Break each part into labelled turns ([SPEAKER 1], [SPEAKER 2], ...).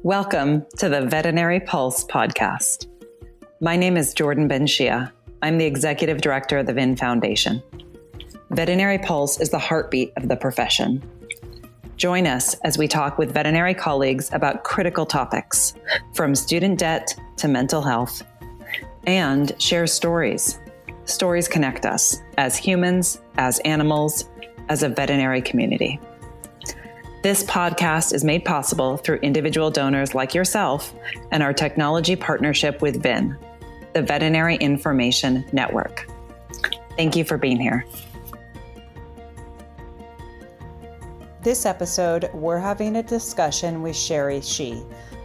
[SPEAKER 1] Welcome to the Veterinary Pulse podcast. My name is Jordan Ben-Shia. I'm the Executive Director of the VIN Foundation. Veterinary Pulse is the heartbeat of the profession. Join us as we talk with veterinary colleagues about critical topics, from student debt to mental health, and share stories. Stories connect us as humans, as animals, as a veterinary community. This podcast is made possible through individual donors like yourself and our technology partnership with VIN, the Veterinary Information Network. Thank you for being here. This episode, we're having a discussion with Sherry Shih,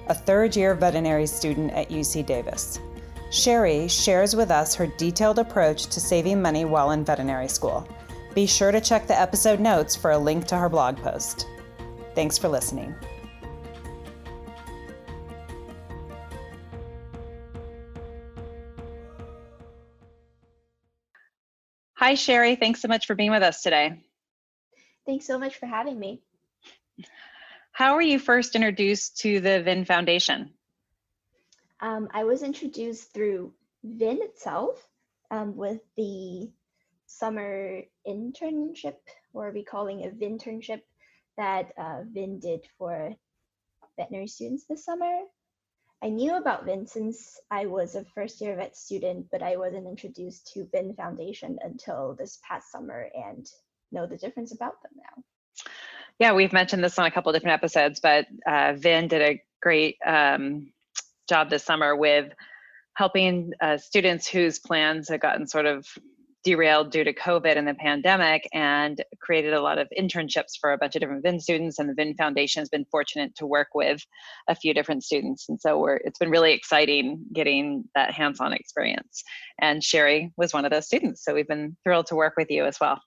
[SPEAKER 1] a third-year veterinary student at UC Davis. Sherry shares with us her detailed approach to saving money while in veterinary school. Be sure to check the episode notes for a link to her blog post. Thanks for listening. Hi, Sherry. Thanks so much for being with us today.
[SPEAKER 2] Thanks so much for having me.
[SPEAKER 1] How were you first introduced to the VIN Foundation?
[SPEAKER 2] I was introduced through VIN itself with the summer internship, or we calling a VINternship, that VIN did for veterinary students this summer. I knew about VIN since I was a first year vet student, but I wasn't introduced to VIN Foundation until this past summer and know the difference about them now.
[SPEAKER 1] Yeah, we've mentioned this on a couple of different episodes, but VIN did a great job this summer with helping students whose plans had gotten sort of derailed due to COVID and the pandemic, and created a lot of internships for a bunch of different VIN students. And the VIN Foundation has been fortunate to work with a few different students. And so it's been really exciting getting that hands-on experience. And Sherry was one of those students. So we've been thrilled to work with you as well.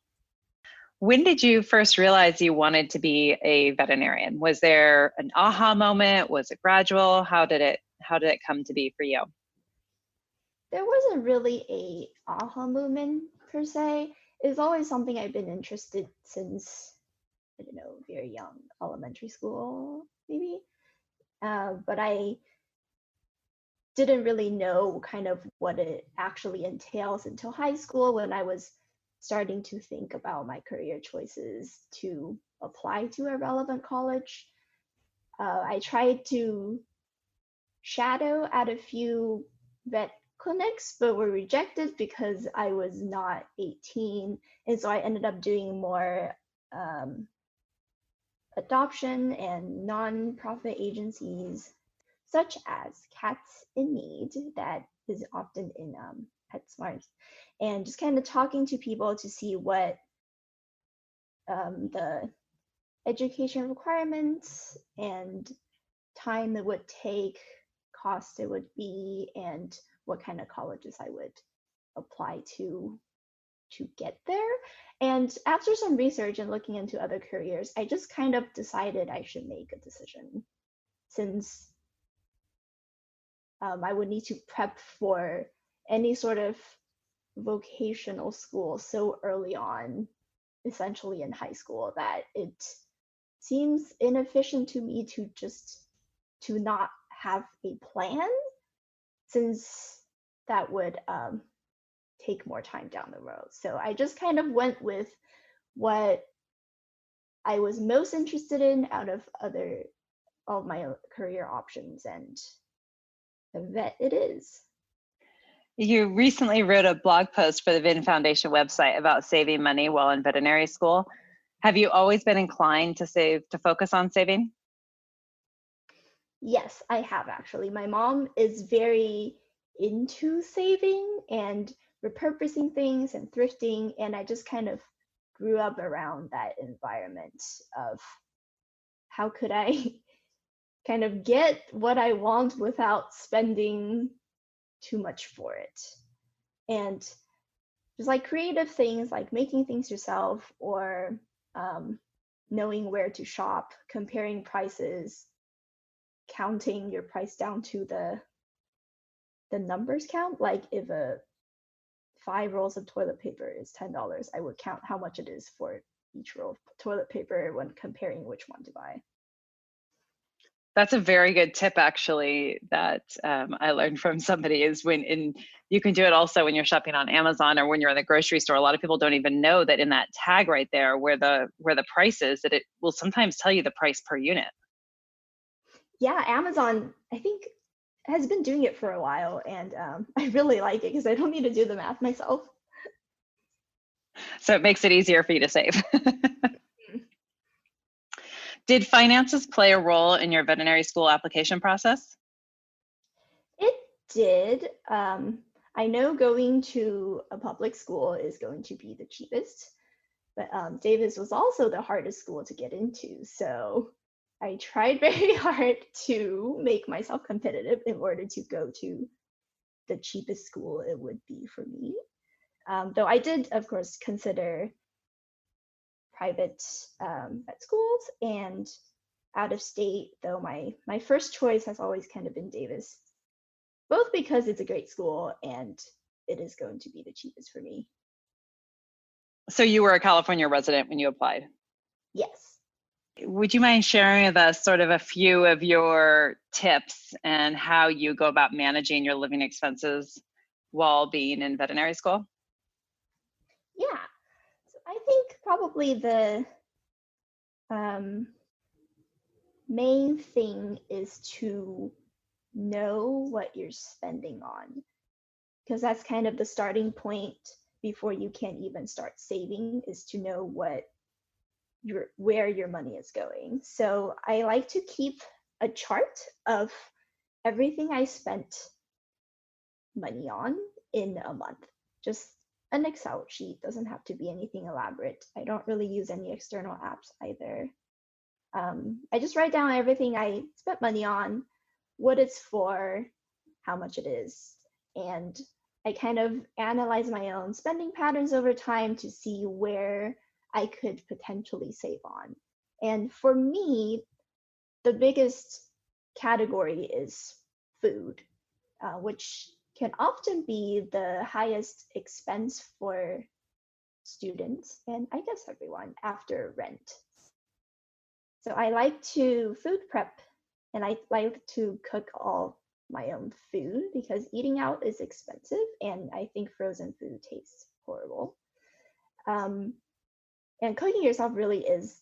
[SPEAKER 1] When did you first realize you wanted to be a veterinarian? Was there an aha moment? Was it gradual? How did it come to be for you?
[SPEAKER 2] There wasn't really a aha moment per se. It's always something I've been interested since, I don't know, very young, elementary school maybe. But I didn't really know kind of what it actually entails until high school, when I was starting to think about my career choices to apply to a relevant college. I tried to shadow at a few vet clinics, but were rejected because I was not 18. And so I ended up doing more adoption and non-profit agencies, such as Cats in Need, that is often in PetSmart, and just kind of talking to people to see what the education requirements and time it would take, cost it would be, and what kind of colleges I would apply to get there. And after some research and looking into other careers, I just kind of decided I should make a decision, since I would need to prep for any sort of vocational school so early on, essentially in high school, that it seems inefficient to me to not have a plan, since that would take more time down the road. So I just kind of went with what I was most interested in out of all of my career options, and a vet it is.
[SPEAKER 1] You recently wrote a blog post for the VIN Foundation website about saving money while in veterinary school. Have you always been inclined to focus on saving?
[SPEAKER 2] Yes, I have actually. My mom is very into saving and repurposing things and thrifting, and I just kind of grew up around that environment of how could I kind of get what I want without spending too much for it. And just like creative things like making things yourself, or knowing where to shop, comparing prices, counting your price down to the numbers count. Like if 5 rolls of toilet paper is $10, I would count how much it is for each roll of toilet paper when comparing which one to buy.
[SPEAKER 1] That's a very good tip, actually, that I learned from somebody is you can do it also when you're shopping on Amazon or when you're in the grocery store. A lot of people don't even know that in that tag right there where the price is, that it will sometimes tell you the price per unit.
[SPEAKER 2] Yeah, Amazon, I think, has been doing it for a while, and I really like it because I don't need to do the math myself.
[SPEAKER 1] So it makes it easier for you to save. Did finances play a role in your veterinary school application process?
[SPEAKER 2] It did. I know going to a public school is going to be the cheapest, but Davis was also the hardest school to get into. So I tried very hard to make myself competitive in order to go to the cheapest school it would be for me. Though I did, of course, consider private vet schools and out of state, though my first choice has always kind of been Davis, both because it's a great school and it is going to be the cheapest for me.
[SPEAKER 1] So you were a California resident when you applied?
[SPEAKER 2] Yes.
[SPEAKER 1] Would you mind sharing with us sort of a few of your tips and how you go about managing your living expenses while being in veterinary school?
[SPEAKER 2] Yeah. So I think probably the main thing is to know what you're spending on, because that's kind of the starting point before you can even start saving, is to know where your money is going. So I like to keep a chart of everything I spent money on in a month. Just an Excel sheet, doesn't have to be anything elaborate. I don't really use any external apps either. I just write down everything I spent money on, what it's for, how much it is, and I kind of analyze my own spending patterns over time to see where I could potentially save on. And for me, the biggest category is food, which can often be the highest expense for students and I guess everyone after rent. So I like to food prep and I like to cook all my own food because eating out is expensive and I think frozen food tastes horrible. And cooking yourself really is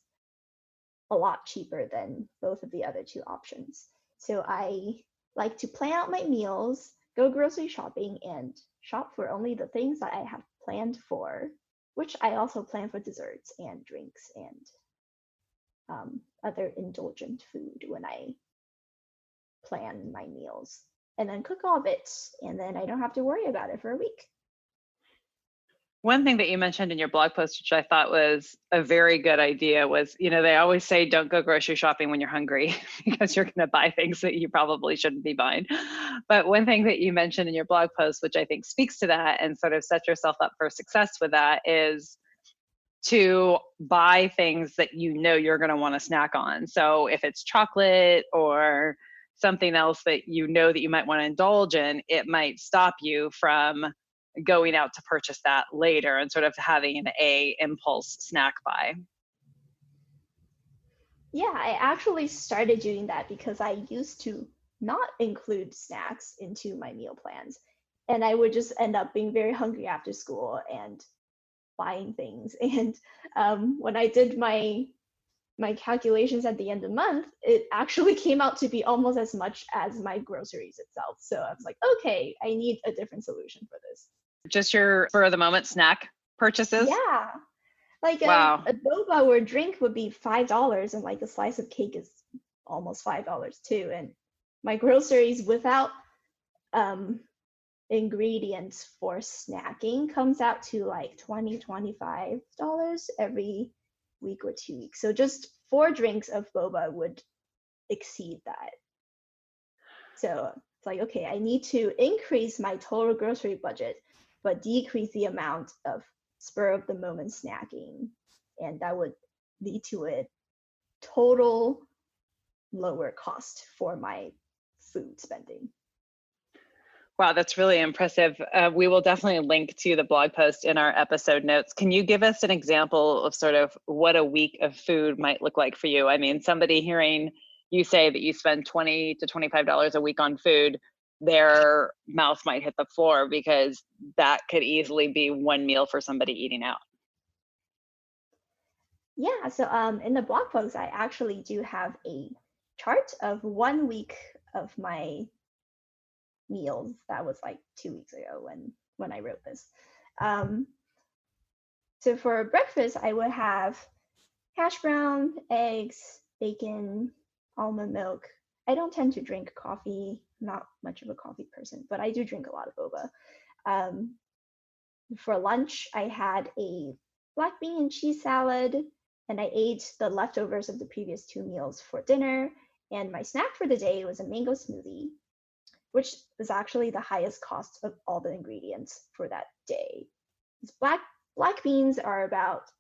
[SPEAKER 2] a lot cheaper than both of the other two options. So I like to plan out my meals, go grocery shopping, and shop for only the things that I have planned for, which I also plan for desserts and drinks and other indulgent food when I plan my meals. And then cook all of it, and then I don't have to worry about it for a week.
[SPEAKER 1] One thing that you mentioned in your blog post, which I thought was a very good idea, was, they always say don't go grocery shopping when you're hungry because you're going to buy things that you probably shouldn't be buying. But one thing that you mentioned in your blog post, which I think speaks to that and sort of set yourself up for success with that, is to buy things that you're going to want to snack on. So if it's chocolate or something else that that you might want to indulge in, it might stop you from going out to purchase that later and sort of having an impulse snack buy.
[SPEAKER 2] Yeah, I actually started doing that because I used to not include snacks into my meal plans. And I would just end up being very hungry after school and buying things. And when I did my calculations at the end of the month, it actually came out to be almost as much as my groceries itself. So I was like, okay, I need a different solution for this.
[SPEAKER 1] Just your spur of the moment snack purchases?
[SPEAKER 2] Yeah. Like
[SPEAKER 1] wow.
[SPEAKER 2] a boba or a drink would be $5 and like a slice of cake is almost $5 too. And my groceries without ingredients for snacking comes out to like $25 every week or 2 weeks. So just 4 drinks of boba would exceed that. So it's like, okay, I need to increase my total grocery budget, but decrease the amount of spur of the moment snacking. And that would lead to a total lower cost for my food spending.
[SPEAKER 1] Wow, that's really impressive. We will definitely link to the blog post in our episode notes. Can you give us an example of sort of what a week of food might look like for you? I mean, somebody hearing, you say that you spend $20 to $25 a week on food, their mouth might hit the floor because that could easily be one meal for somebody eating out.
[SPEAKER 2] Yeah, so in the blog post, I actually do have a chart of 1 week of my meals. That was like 2 weeks ago when I wrote this. So for breakfast, I would have hash brown, eggs, bacon, almond milk. I don't tend to drink coffee, not much of a coffee person, but I do drink a lot of boba. For lunch, I had a black bean and cheese salad, and I ate the leftovers of the previous 2 meals for dinner. And my snack for the day was a mango smoothie, which was actually the highest cost of all the ingredients for that day. Black beans are about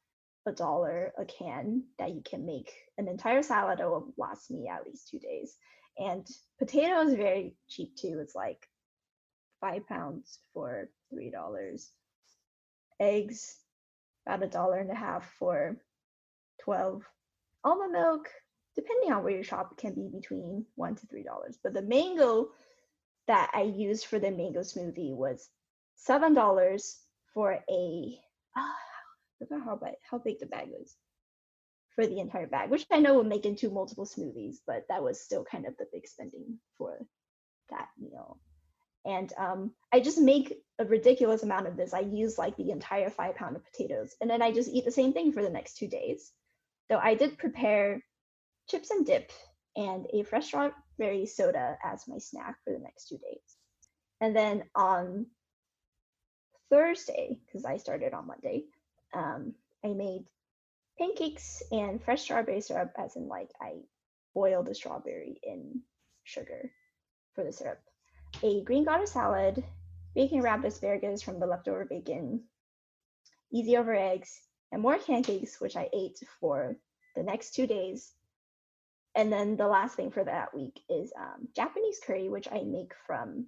[SPEAKER 2] $1 a can that you can make an entire salad that will last me at least 2 days. And potato is very cheap too. It's like 5 pounds for $3. Eggs, about $1.50 for 12. Almond milk, depending on where you shop, it can be between $1 to $3. But the mango that I used for the mango smoothie was $7 for a, I forgot how big the bag was for the entire bag, which I know will make into multiple smoothies, but that was still kind of the big spending for that meal. And I just make a ridiculous amount of this. I use like the entire 5 pound of potatoes, and then I just eat the same thing for the next 2 days. Though I did prepare chips and dip and a fresh strawberry soda as my snack for the next 2 days. And then on Thursday, because I started on Monday, I made pancakes and fresh strawberry syrup, as in like I boiled the strawberry in sugar for the syrup. A green garter salad, bacon wrapped asparagus from the leftover bacon, easy over eggs, and more pancakes, which I ate for the next 2 days. And then the last thing for that week is Japanese curry, which I make from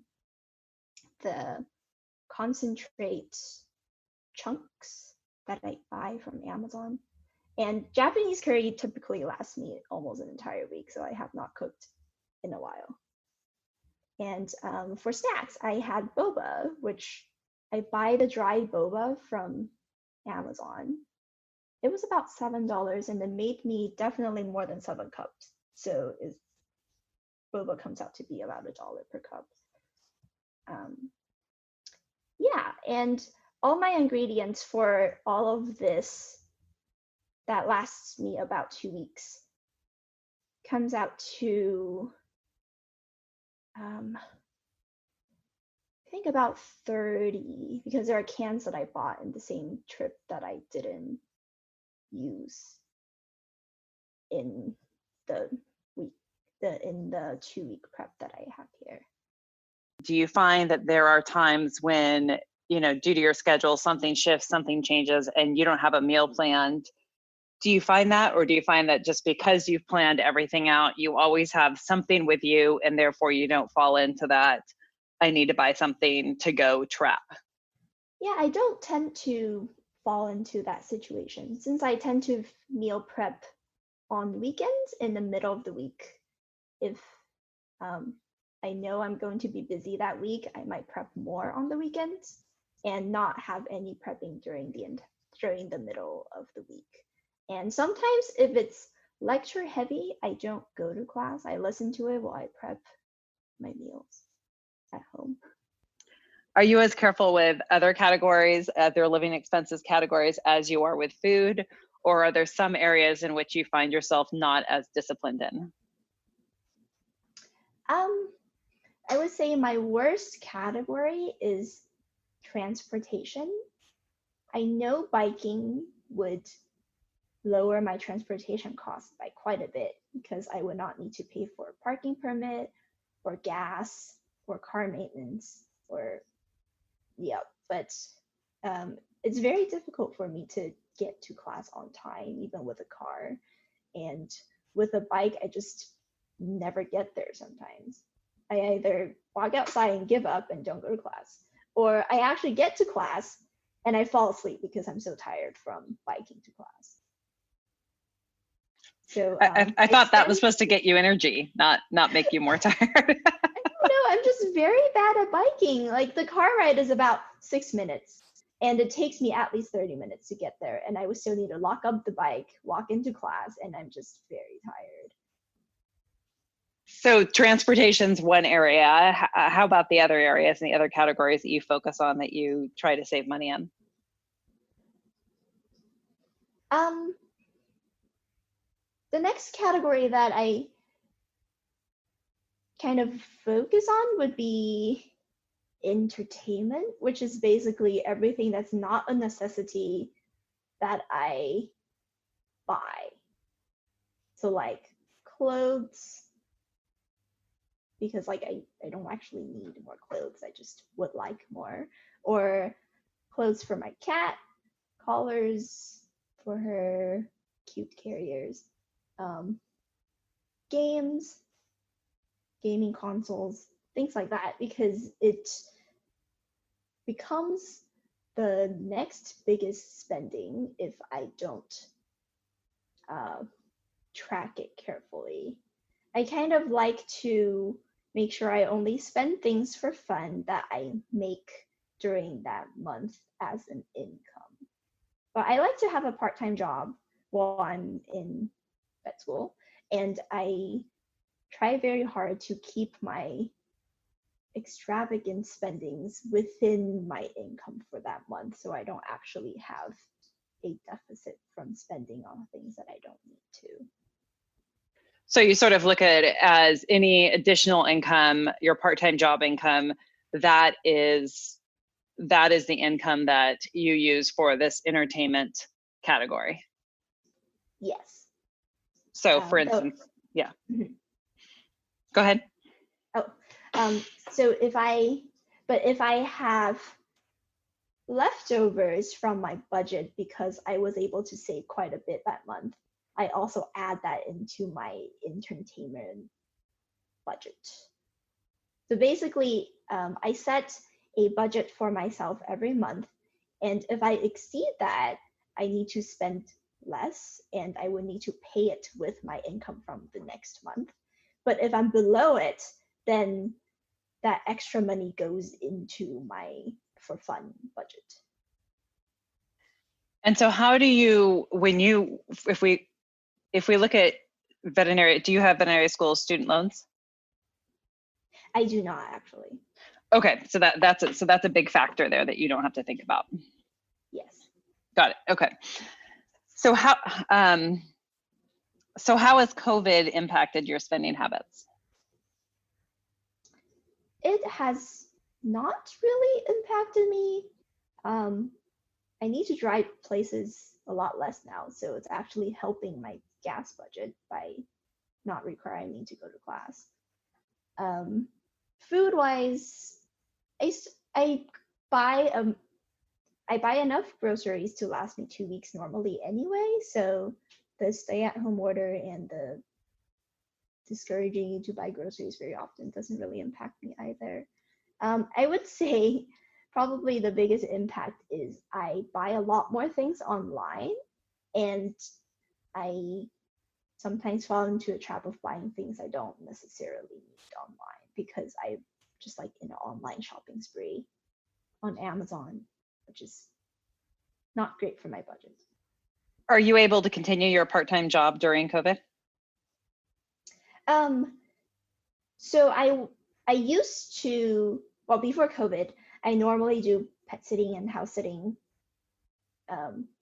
[SPEAKER 2] the concentrate chunks that I buy from Amazon. And Japanese curry typically lasts me almost an entire week, so I have not cooked in a while. And for snacks, I had boba, which I buy the dried boba from Amazon. It was about $7, and it made me definitely more than 7 cups. So boba comes out to be about $1 per cup. Yeah, and all my ingredients for all of this that lasts me about 2 weeks comes out to I think about 30, because there are cans that I bought in the same trip that I didn't use in the 2-week prep that I have here.
[SPEAKER 1] Do you find that there are times when, due to your schedule, something shifts, something changes, and you don't have a meal planned? Do you find that, or do you find that just because you've planned everything out, you always have something with you, and therefore you don't fall into that, I need to buy something to go trap?
[SPEAKER 2] Yeah, I don't tend to fall into that situation, since I tend to meal prep on weekends in the middle of the week. If I know I'm going to be busy that week, I might prep more on the weekends and not have any prepping during the middle of the week. And sometimes if it's lecture heavy, I don't go to class. I listen to it while I prep my meals at home.
[SPEAKER 1] Are you as careful with other categories, other living expenses categories, as you are with food? Or are there some areas in which you find yourself not as disciplined in?
[SPEAKER 2] I would say my worst category is transportation. I know biking would lower my transportation costs by quite a bit, because I would not need to pay for a parking permit or gas or car maintenance but it's very difficult for me to get to class on time, even with a car. And with a bike, I just never get there sometimes. I either walk outside and give up and don't go to class, or I actually get to class and I fall asleep because I'm so tired from biking to class. So
[SPEAKER 3] I thought that was supposed to get you energy, not make you more tired.
[SPEAKER 2] I don't know, I'm just very bad at biking. Like the car ride is about 6 minutes and it takes me at least 30 minutes to get there. And I would still need to lock up the bike, walk into class, and I'm just very tired.
[SPEAKER 3] So transportation's one area. How about the other areas and the other categories that you focus on that you try to save money on?
[SPEAKER 2] The next category that I kind of focus on would be entertainment, which is basically everything that's not a necessity that I buy. So like clothes, because like I don't actually need more clothes, I just would like more. Or clothes for my cat, collars for her, cute carriers, games, gaming consoles, things like that, because it becomes the next biggest spending if I don't track it carefully. I kind of like to make sure I only spend things for fun that I make during that month as an income. But I like to have a part-time job while I'm in vet school, and I try very hard to keep my extravagant spendings within my income for that month, so I don't actually have a deficit from spending on things that I don't need to.
[SPEAKER 3] So you sort of look at it as any additional income, your part-time job income, that is the income that you use for this entertainment category.
[SPEAKER 2] Yes.
[SPEAKER 3] So for instance, yeah. Mm-hmm. Go ahead.
[SPEAKER 2] So if I have leftovers from my budget because I was able to save quite a bit that month, I also add that into my entertainment budget. So basically, I set a budget for myself every month, and if I exceed that, I need to spend less, and I would need to pay it with my income from the next month. But if I'm below it, then that extra money goes into my for fun budget.
[SPEAKER 3] And so how do you, if we look at veterinary, do you have veterinary school student loans?
[SPEAKER 2] I do not actually.
[SPEAKER 3] Okay, so that's a big factor there that you don't have to think about.
[SPEAKER 2] Yes.
[SPEAKER 3] Got it. Okay. So how has COVID impacted your spending habits?
[SPEAKER 2] It has not really impacted me. I need to drive places a lot less now, so it's actually helping my gas budget by not requiring me to go to class. Food wise, I buy enough groceries to last me 2 weeks normally anyway, so the stay-at-home order and the discouraging you to buy groceries very often doesn't really impact me either. I would say probably the biggest impact is I buy a lot more things online, and I sometimes fall into a trap of buying things I don't necessarily need online because I'm just like in an online shopping spree on Amazon, which is not great for my budget.
[SPEAKER 3] Are you able to continue your part-time job during COVID?
[SPEAKER 2] So I used to, well, before COVID, I normally do pet sitting and house sitting,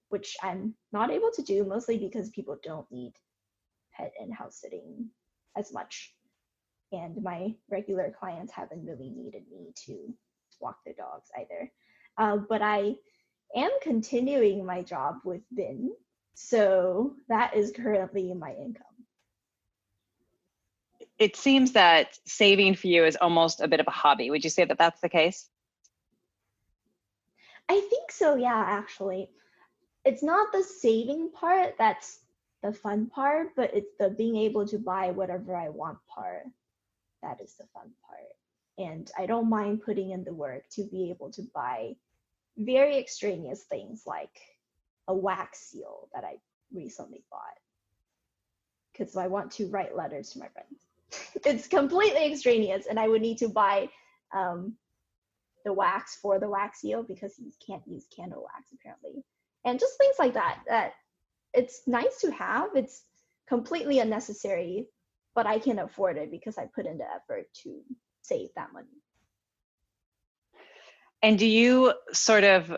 [SPEAKER 2] which I'm not able to do mostly because people don't need pet and house sitting as much. And my regular clients haven't really needed me to walk their dogs either. But I am continuing my job with Bin, so that is currently my income.
[SPEAKER 3] It seems that saving for you is almost a bit of a hobby. Would you say that that's the case?
[SPEAKER 2] I think so, yeah, actually. It's not the saving part that's the fun part, but it's the being able to buy whatever I want part. That is the fun part. And I don't mind putting in the work to be able to buy very extraneous things like a wax seal that I recently bought. because I want to write letters to my friends. It's completely extraneous, and I would need to buy the wax for the wax seal because you can't use candle wax apparently. And just things like that, that it's nice to have. It's completely unnecessary, but I can afford it because I put in the effort to save that money.
[SPEAKER 3] And do you sort of,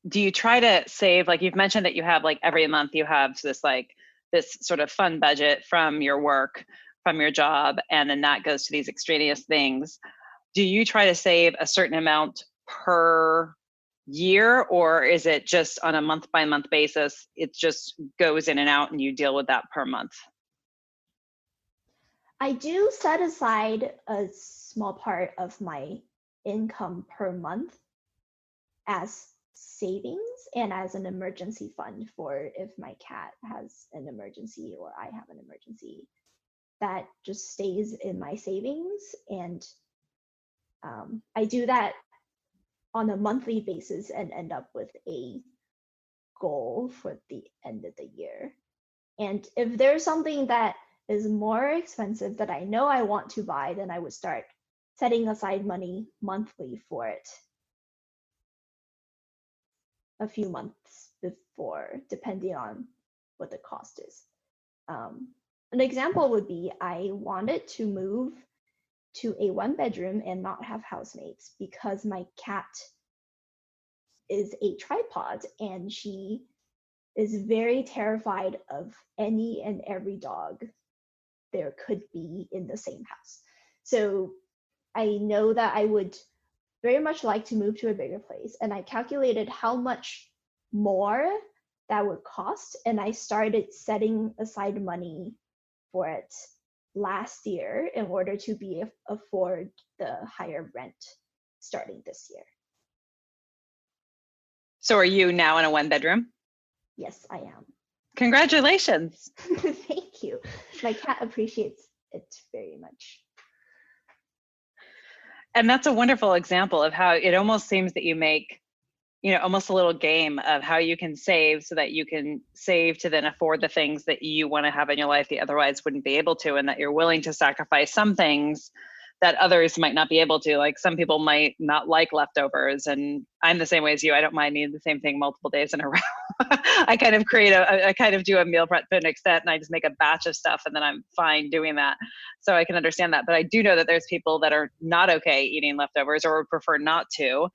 [SPEAKER 3] do you try to save, like you've mentioned that you have like every month you have this sort of fun budget from your work, from your job, and then that goes to these extraneous things. Do you try to save a certain amount per year, or is it just on a month by month basis? It just goes in and out and you deal with that per month?
[SPEAKER 2] I do set aside a small part of my income per month as savings and as an emergency fund for if my cat has an emergency or I have an emergency. That just stays in my savings, and I do that on a monthly basis and end up with a goal for the end of the year. And if there's something that is more expensive that I know I want to buy, then I would start setting aside money monthly for it a few months before, depending on what the cost is. An example would be I wanted to move to a 1-bedroom and not have housemates because my cat is a tripod and she is very terrified of any and every dog there could be in the same house. So I know that I would very much like to move to a bigger place, and I calculated how much more that would cost, and I started setting aside money for it last year in order to be afford the higher rent starting this year.
[SPEAKER 3] So are you now in a 1-bedroom?
[SPEAKER 2] Yes, I am.
[SPEAKER 3] Congratulations.
[SPEAKER 2] Thank you. My cat appreciates it very much.
[SPEAKER 3] And that's a wonderful example of how it almost seems that you make, almost a little game of how you can save so that you can save to then afford the things that you want to have in your life that otherwise wouldn't be able to, and that you're willing to sacrifice some things that others might not be able to. Like some people might not like leftovers, and I'm the same way as you. I don't mind eating the same thing multiple days in a row. I kind of do a meal prep to an extent, and I just make a batch of stuff, and then I'm fine doing that. So I can understand that. But I do know that there's people that are not okay eating leftovers, or would prefer not to,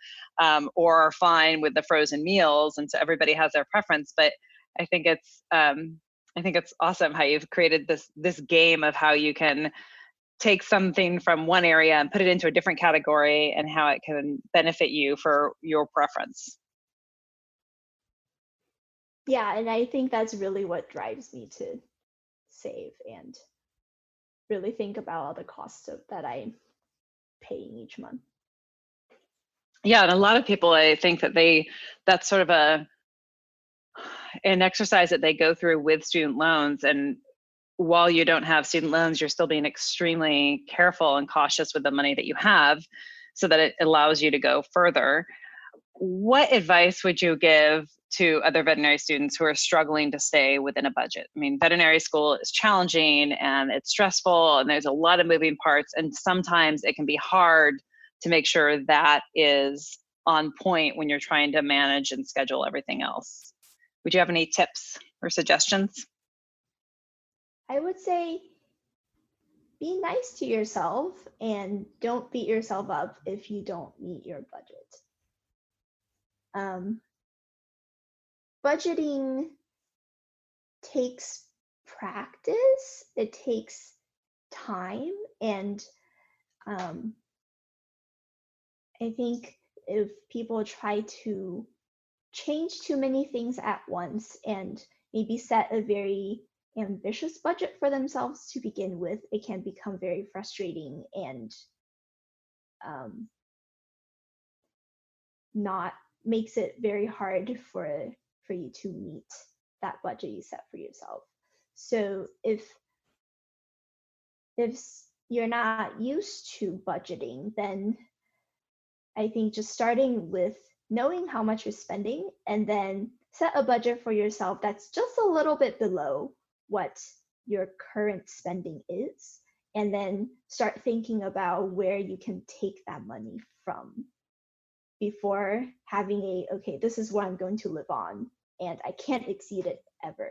[SPEAKER 3] or are fine with the frozen meals. And so everybody has their preference. But I think it's awesome how you've created this game of how you can take something from one area and put it into a different category, and how it can benefit you for your preference.
[SPEAKER 2] Yeah, and I think that's really what drives me to save and really think about all the costs that I'm paying each month.
[SPEAKER 3] Yeah, and a lot of people, I think that's sort of an exercise that they go through with student loans. And while you don't have student loans, you're still being extremely careful and cautious with the money that you have so that it allows you to go further. What advice would you give to other veterinary students who are struggling to stay within a budget? I mean, veterinary school is challenging and it's stressful and there's a lot of moving parts, and sometimes it can be hard to make sure that is on point when you're trying to manage and schedule everything else. Would you have any tips or suggestions?
[SPEAKER 2] I would say be nice to yourself and don't beat yourself up if you don't meet your budget. Budgeting takes practice, it takes time, and I think if people try to change too many things at once and maybe set a very ambitious budget for themselves to begin with, it can become very frustrating and not makes it very hard for you to meet that budget you set for yourself. So if you're not used to budgeting, then I think just starting with knowing how much you're spending and then set a budget for yourself that's just a little bit below what your current spending is, and then start thinking about where you can take that money from before having okay, this is what I'm going to live on and I can't exceed it ever,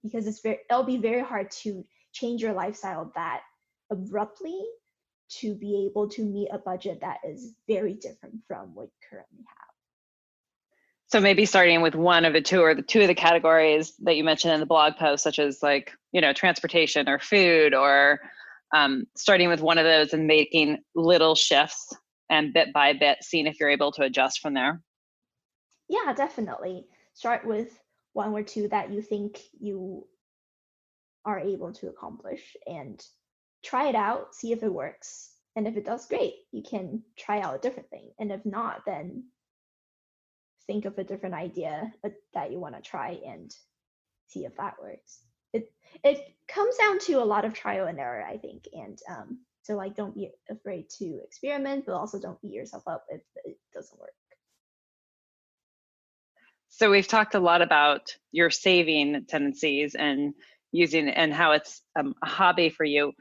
[SPEAKER 2] because it'll be very hard to change your lifestyle that abruptly to be able to meet a budget that is very different from what you currently have.
[SPEAKER 3] So maybe starting with one of the two, or the two of the categories that you mentioned in the blog post, such as like, transportation or food, or starting with one of those and making little shifts and bit by bit, seeing if you're able to adjust from there.
[SPEAKER 2] Yeah, definitely. Start with one or two that you think you are able to accomplish and try it out, see if it works. And if it does, great. You can try out a different thing. And if not, then think of a different idea that you want to try and see if that works. It comes down to a lot of trial and error, I think. And so like, don't be afraid to experiment, but also don't beat yourself up if it doesn't work.
[SPEAKER 3] So we've talked a lot about your saving tendencies and using, and how it's a hobby for you.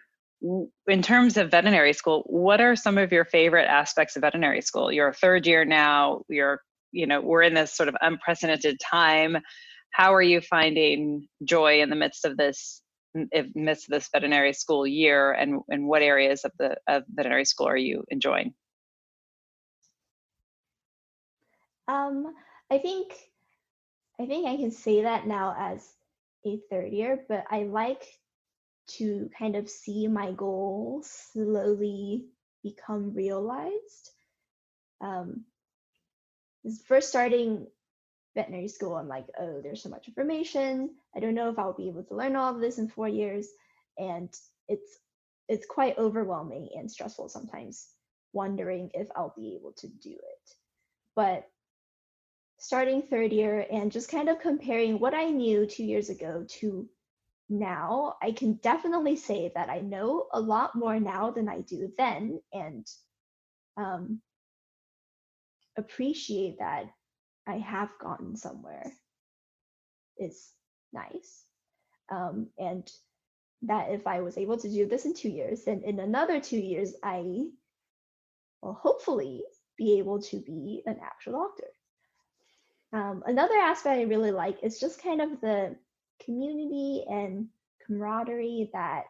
[SPEAKER 3] In terms of veterinary school, what are some of your favorite aspects of veterinary school? You're a third year now, we're in this sort of unprecedented time. How are you finding joy in the midst of this veterinary school year, and what areas of veterinary school are you enjoying?
[SPEAKER 2] I think I can say that now as a third year, but I like to kind of see my goals slowly become realized. First starting veterinary school, I'm like, oh, there's so much information. I don't know if I'll be able to learn all of this in 4 years. And it's quite overwhelming and stressful sometimes, wondering if I'll be able to do it. But starting third year and just kind of comparing what I knew 2 years ago to now, I can definitely say that I know a lot more now than I do then, and appreciate that I have gotten somewhere is nice. And that if I was able to do this in 2 years, then in another 2 years, I will hopefully be able to be an actual doctor. Another aspect I really like is just kind of the community and camaraderie that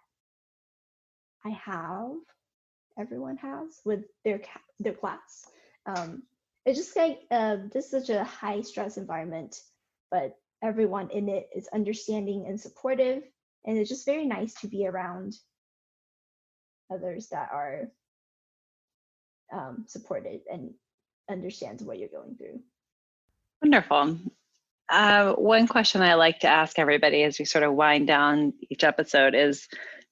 [SPEAKER 2] everyone has with their class. It's just like this is such a high stress environment, but everyone in it is understanding and supportive, and it's just very nice to be around others that are supported and understands what you're going through.
[SPEAKER 3] Wonderful. One question I like to ask everybody as we sort of wind down each episode is,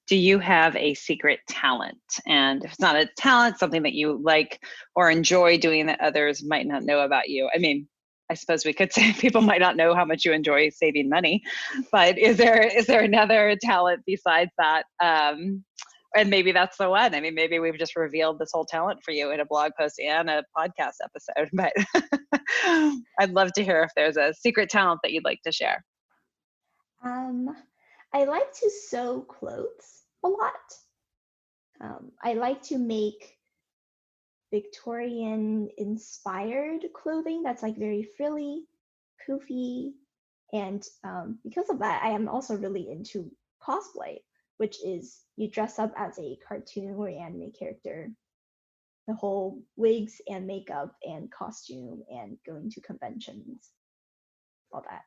[SPEAKER 3] do you have a secret talent? And if it's not a talent, something that you like or enjoy doing that others might not know about you. I mean, I suppose we could say people might not know how much you enjoy saving money, but is there another talent besides that? And maybe that's the one. I mean, maybe we've just revealed this whole talent for you in a blog post and a podcast episode, but I'd love to hear if there's a secret talent that you'd like to share.
[SPEAKER 2] I like to sew clothes a lot. I like to make Victorian inspired clothing that's like very frilly, poofy, and because of that, I am also really into cosplay, which is you dress up as a cartoon or anime character, the whole wigs and makeup and costume and going to conventions, all that.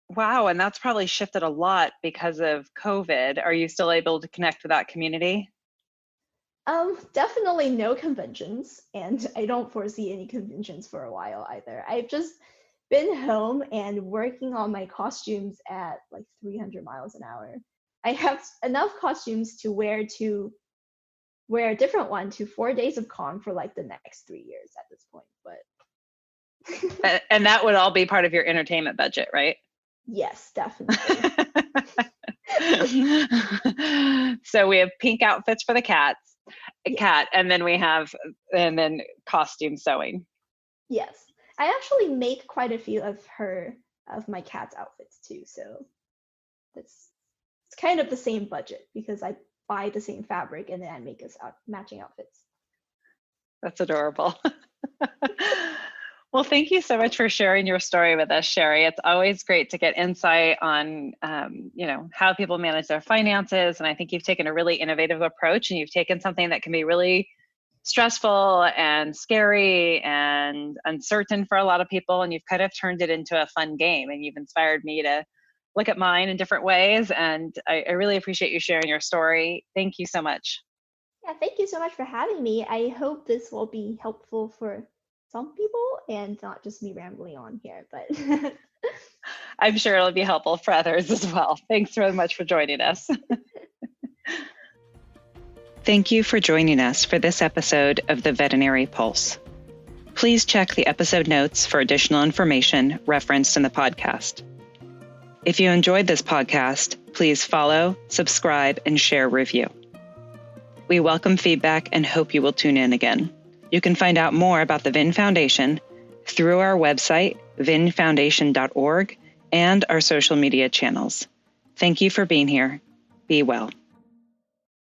[SPEAKER 3] Wow, and that's probably shifted a lot because of COVID. Are you still able to connect with that community?
[SPEAKER 2] Definitely no conventions, and I don't foresee any conventions for a while either. I've just been home and working on my costumes at like 300 miles an hour. I have enough costumes to wear a different one to 4 days of con for like the next 3 years at this point, but
[SPEAKER 3] and that would all be part of your entertainment budget, right?
[SPEAKER 2] Yes, definitely.
[SPEAKER 3] So we have pink outfits for the cat, and then costume sewing.
[SPEAKER 2] Yes, I actually make quite a few of my cat's outfits too. So it's kind of the same budget because I buy the same fabric and then I make us matching outfits.
[SPEAKER 3] That's adorable. Well, thank you so much for sharing your story with us, Sherry. It's always great to get insight on, how people manage their finances. And I think you've taken a really innovative approach, and you've taken something that can be really stressful and scary and uncertain for a lot of people, and you've kind of turned it into a fun game, and you've inspired me to look at mine in different ways. And I really appreciate you sharing your story. Thank you so much.
[SPEAKER 2] Yeah, thank you so much for having me. I hope this will be helpful for some people and not just me rambling on here, but
[SPEAKER 3] I'm sure it'll be helpful for others as well. Thanks very much for joining us.
[SPEAKER 1] Thank you for joining us for this episode of the Veterinary Pulse. Please check the episode notes for additional information referenced in the podcast. If you enjoyed this podcast, please follow, subscribe, and share review. We welcome feedback and hope you will tune in again. You can find out more about the VIN Foundation through our website, vinfoundation.org, and our social media channels. Thank you for being here. Be well.